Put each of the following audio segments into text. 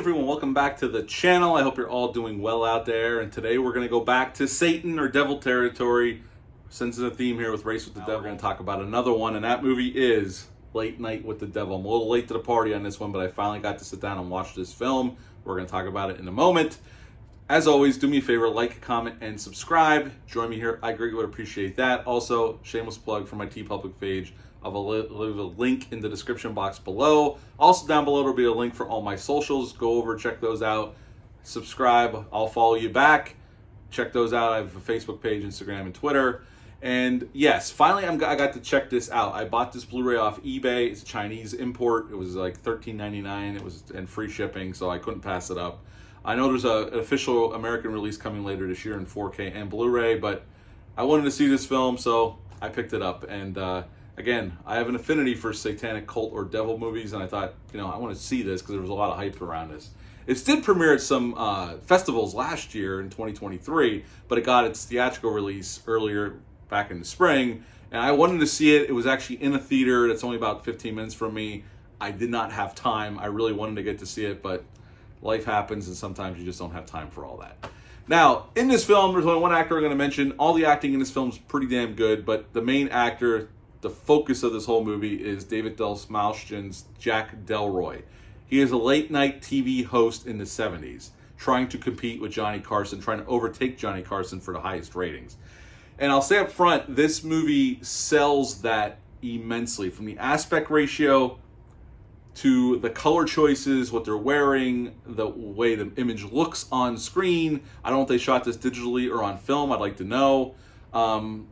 everyone, welcome back to the channel. I hope you're all doing well out there. And today we're going to go back to Satan or devil territory. Sensitive theme here with Race with the Devil. We're going to talk about another one, and that movie is Late Night with the Devil. I'm a little late to the party on this one, but I finally got to sit down and watch this film. We're going to talk about it in a moment. As always, do me a favor, like, comment, and subscribe. Join me here. I greatly would appreciate that. Also, shameless plug for my TeePublic page. I'll leave a link in the description box below. Also down below, there'll be a link for all my socials. Go over, check those out. Subscribe. I'll follow you back. Check those out. I have a Facebook page, Instagram, and Twitter. And yes, finally I got to check this out. I bought this Blu-ray off eBay. It's a Chinese import. It was like $13.99. It was and free shipping, so I couldn't pass it up. I know there's an official American release coming later this year in 4K and Blu-ray, but I wanted to see this film, so I picked it up. And again, I have an affinity for satanic cult or devil movies, and I thought, I want to see this because there was a lot of hype around this. It did premiere at some festivals last year in 2023, but it got its theatrical release earlier back in the spring, and I wanted to see it. It was actually in a theater that's only about 15 minutes from me. I did not have time. I really wanted to get to see it, but life happens, and sometimes you just don't have time for all that. Now, in this film, there's only one actor I'm going to mention. All the acting in this film is pretty damn good, but the main actor, the focus of this whole movie, is David Dastmalchian's Jack Delroy. He is a late-night TV host in the 70s, trying to compete with Johnny Carson, trying to overtake Johnny Carson for the highest ratings. And I'll say up front, this movie sells that immensely, from the aspect ratio to the color choices, what they're wearing, the way the image looks on screen. I don't know if they shot this digitally or on film. I'd like to know. And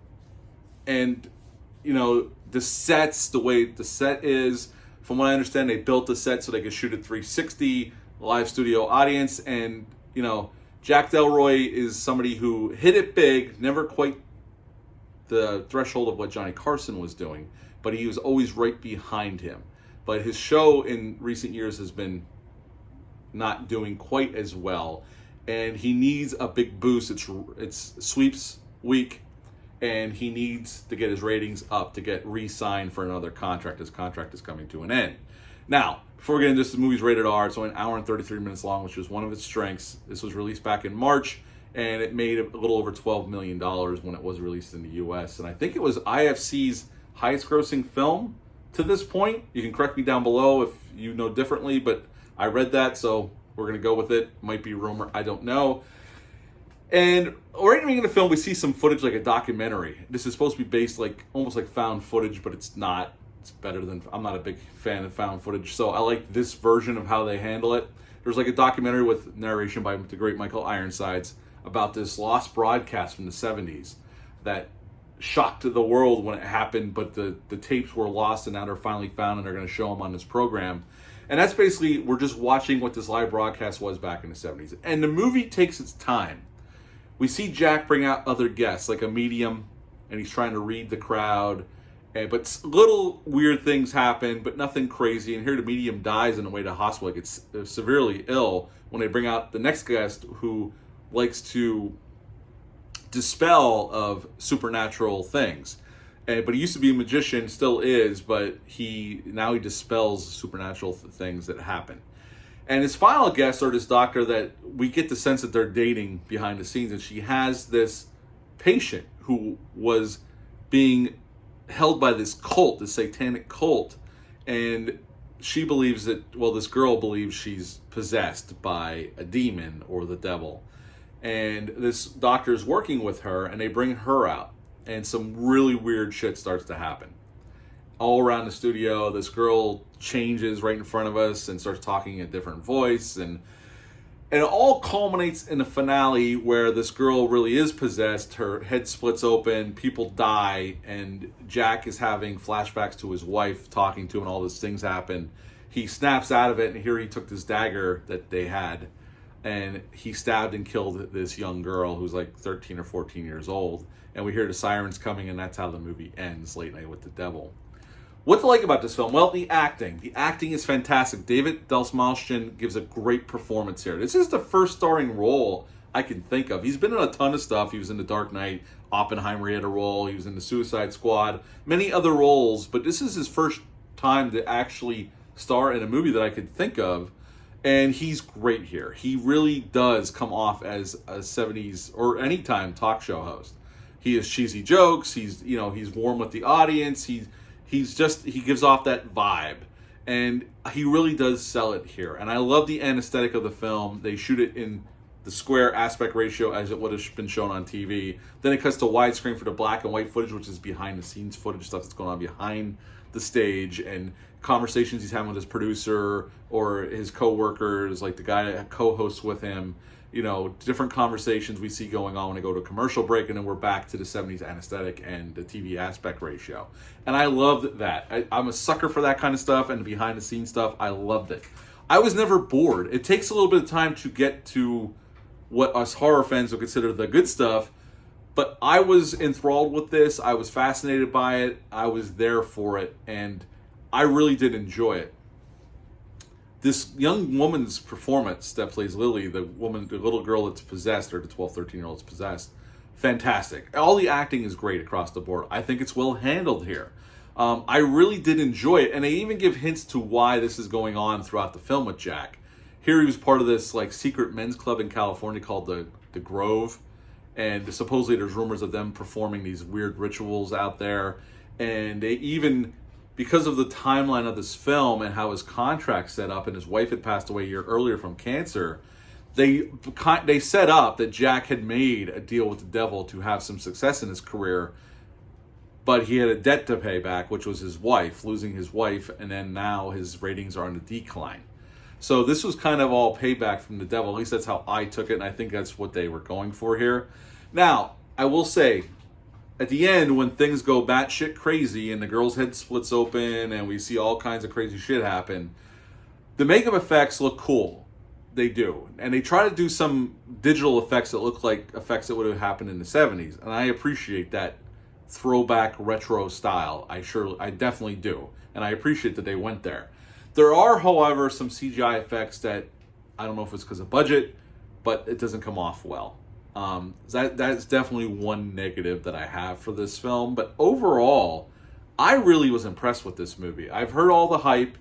the sets, the way the set is, from what I understand, they built the set so they could shoot at 360, live studio audience. And, Jack Delroy is somebody who hit it big, never quite the threshold of what Johnny Carson was doing, but he was always right behind him. But his show in recent years has been not doing quite as well, and he needs a big boost. It's sweeps week, and he needs to get his ratings up to get re-signed for another contract. His contract is coming to an end. Now, before we get into this, the movie's rated R. It's only an hour and 33 minutes long, which is one of its strengths. This was released back in March, and it made a little over $12 million when it was released in the U.S. And I think it was IFC's highest-grossing film to this point. You can correct me down below if you know differently, but I read that, so we're going to go with it. Might be rumor, I don't know. And right in the beginning of the film, we see some footage like a documentary. This is supposed to be based almost like found footage, but it's not. It's better than, I'm not a big fan of found footage, so I like this version of how they handle it. There's like a documentary with narration by the great Michael Ironsides about this lost broadcast from the 70s that shocked the world when it happened, but the tapes were lost, and now they're finally found, and they're going to show them on this program. And that's basically, we're just watching what this live broadcast was back in the 70s. And the movie takes its time. We see Jack bring out other guests, like a medium, and he's trying to read the crowd. But little weird things happen, but nothing crazy. And here the medium dies on the way to the hospital, like it's severely ill, when they bring out the next guest who likes to dispel of supernatural things. But he used to be a magician, still is, but now he dispels supernatural things that happen. And his final guests are this doctor that we get the sense that they're dating behind the scenes, and she has this patient who was being held by this cult, this satanic cult, and she believes that, this girl believes she's possessed by a demon or the devil. And this doctor is working with her, and they bring her out, and some really weird shit starts to happen. All around the studio, this girl changes right in front of us and starts talking in a different voice, and it all culminates in a finale where this girl really is possessed. Her head splits open, people die, and Jack is having flashbacks to his wife talking to him, and all these things happen. He snaps out of it, and here he took this dagger that they had, and he stabbed and killed this young girl who's like 13 or 14 years old. And we hear the sirens coming, and that's how the movie ends, Late Night with the Devil. What to like about this film? Well, the acting. The acting is fantastic. David Dastmalchian gives a great performance here. This is the first starring role I can think of. He's been in a ton of stuff. He was in The Dark Knight, Oppenheimer, he had a role. He was in The Suicide Squad, many other roles. But this is his first time to actually star in a movie that I could think of. And he's great here. He really does come off as a 70s or anytime talk show host. He has cheesy jokes. He's warm with the audience. He gives off that vibe. And he really does sell it here. And I love the aesthetic of the film. They shoot it in the square aspect ratio as it would have been shown on TV. Then it cuts to widescreen for the black and white footage, which is behind the scenes footage, stuff that's going on behind the stage, and conversations he's having with his producer or his co-workers, like the guy that co-hosts with him. Different conversations we see going on when I go to a commercial break, and then we're back to the 70s aesthetic and the TV aspect ratio. And I loved that. I'm a sucker for that kind of stuff, and the behind the scenes stuff, I loved it. I was never bored. It takes a little bit of time to get to what us horror fans would consider the good stuff, but I was enthralled with this. I was fascinated by it. I was there for it, and I really did enjoy it. This young woman's performance that plays Lily, the little girl that's possessed, or the 12, 13-year-old that's possessed, fantastic. All the acting is great across the board. I think it's well handled here. I really did enjoy it, and they even give hints to why this is going on throughout the film with Jack. Here he was part of this secret men's club in California called the Grove, and supposedly there's rumors of them performing these weird rituals out there, and they even, because of the timeline of this film and how his contract set up, and his wife had passed away a year earlier from cancer, they set up that Jack had made a deal with the devil to have some success in his career, but he had a debt to pay back, which was his wife, losing his wife, and then now his ratings are on the decline. So this was kind of all payback from the devil. At least that's how I took it, and I think that's what they were going for here. Now, I will say, at the end, when things go batshit crazy and the girl's head splits open and we see all kinds of crazy shit happen, the makeup effects look cool. They do. And they try to do some digital effects that look like effects that would have happened in the 70s. And I appreciate that throwback retro style. I definitely do. And I appreciate that they went there. There are, however, some CGI effects that, I don't know if it's because of budget, but it doesn't come off well. That's definitely one negative that I have for this film. But overall, I really was impressed with this movie. I've heard all the hype.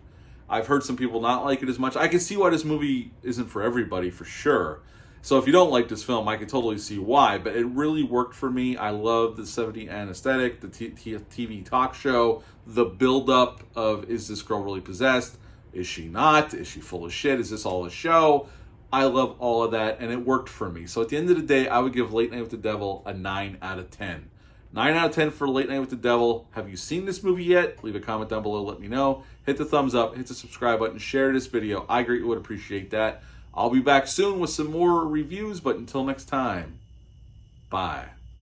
I've heard some people not like it as much. I can see why this movie isn't for everybody, for sure. So if you don't like this film, I can totally see why. But it really worked for me. I love the 70s aesthetic, the TV talk show, the build-up of, is this girl really possessed? Is she not? Is she full of shit? Is this all a show? I love all of that, and it worked for me. So at the end of the day, I would give Late Night with the Devil a 9 out of 10. 9 out of 10 for Late Night with the Devil. Have you seen this movie yet? Leave a comment down below, let me know. Hit the thumbs up, hit the subscribe button, share this video. I greatly would appreciate that. I'll be back soon with some more reviews, but until next time, bye.